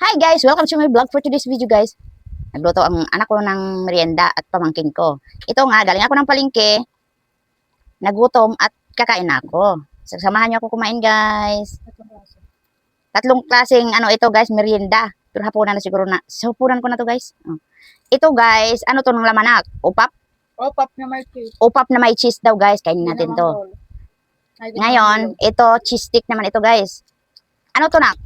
Hi guys! Welcome to my vlog for today's video guys. Nagluto ang anak ko ng merienda at pamangkin ko. Ito nga, galing ako ng palengke. Nagutom at kakain na ako. Samahan niyo ako kumain guys. Tatlong klaseng ito guys, merienda. Pero hapunan na siguro na. Hapunan ko na to guys. Ito guys, ano to ng lamanak? Upap? Upap na may cheese. Upap na may cheese daw guys. Kainin natin to. Ngayon, ito cheese stick naman ito guys. Ano to na?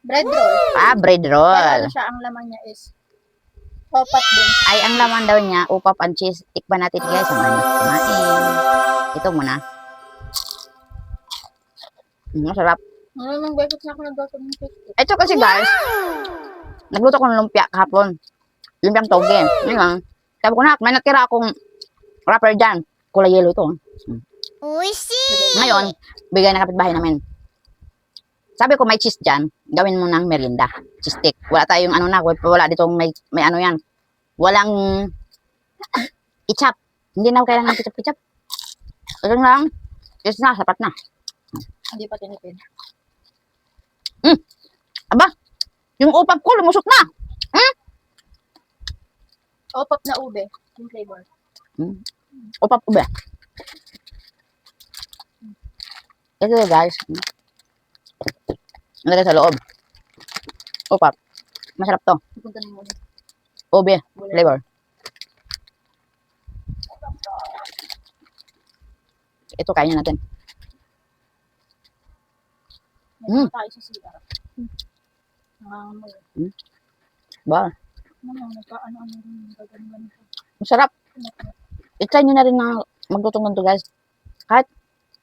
Bread roll. Bread roll. Pero ano siya, ang laman niya is upap din. Ay, ang laman daw niya, upap and cheese. Tikman natin guys. Kumain. Ito muna. Masarap. Maraming beses na ako nagluto ng cheese. Ito kasi guys, nagluto ko ng lumpia kahapon. Lumpiang toge. Ngayon, sabi ko na, may natira akong wrapper dyan. Kulay yellow ito. Ngayon, bigay na kapitbahay namin. Sabi ko may cheese dyan, gawin mo ng merienda. Cheese stick. Wala tayong wala dito may ano yan. Walang ketchup. Hindi na kailangan ng ketchup. Ito lang. Cheese na, sapat na. Hindi pa tinipid. Aba, yung upap ko lumusot na. Upap na ube. Yung flavor. Upap ube. Ito guys. Nalagay sa loob. Upap. Masarap to. Pupunta na yung ube. Ube. Flavor. Ito kainin natin. May tayo sa CR. Nangangamoy. Ba? Nagka-ano-ano rin. Ganito. Masarap. I-try nyo na rin na maglutong ganito guys. Kahit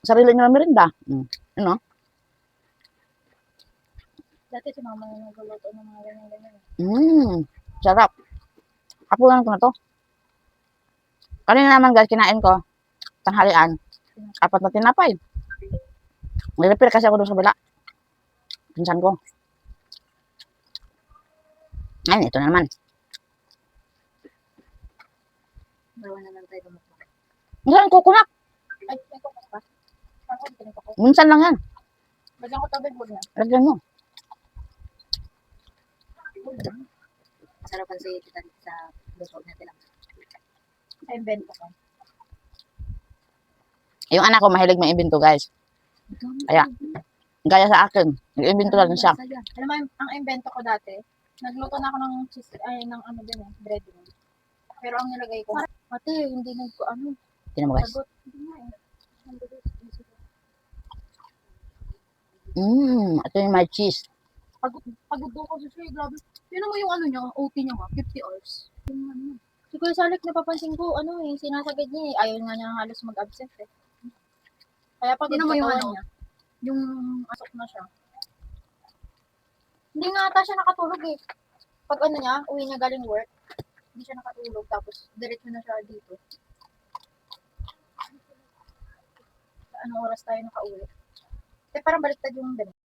sarili nyo na merinda. Ano? Dati si mama yung nagluto ng mga ganyan-ganyan. Sarap. Hapunan ko na to. Kanina naman guys, kinain ko. Tanghalian. 4 na tinapay. Nilipir kasi ako doon sa bila. Pinsan ko. Ayun, ito na naman. Bawa naman tayo lumukha. Minsan kukunak. Ay, may kukas pa. Ako, hindi ko. Minsan lang yan. Lagyan ko tubig mo na. Lagyan mo. Sarapan sa'yo kita sa luto natin lang. Ay, bento ko. Yung anak ko mahilig mag-imbento guys. Kaya, gaya sa akin. Nag-imbento lang siya. Alam mo, ang invento ko dati, nagluto na ako ng cheese, ng bread roll. Pero ang nilagay ko, ate, hindi Tingnan mo guys. sagot. Hindi nga eh. Ito yung my cheese. Pagod ko siya, grabe. Yun mo yung niya, OT niya 50 hours. Si Kuya Salik, napapansin ko, sinasagad niya eh. Ayaw nga niya halos mag-absent eh. Kaya pagod ko niya. Yung asok na siya. Hindi nga ata siya nakatulog eh. Pag niya, uwi niya galing work, hindi siya nakatulog. Tapos, diretso na siya dito. Anong oras tayo nakauwi? Parang baliktad yung ganun.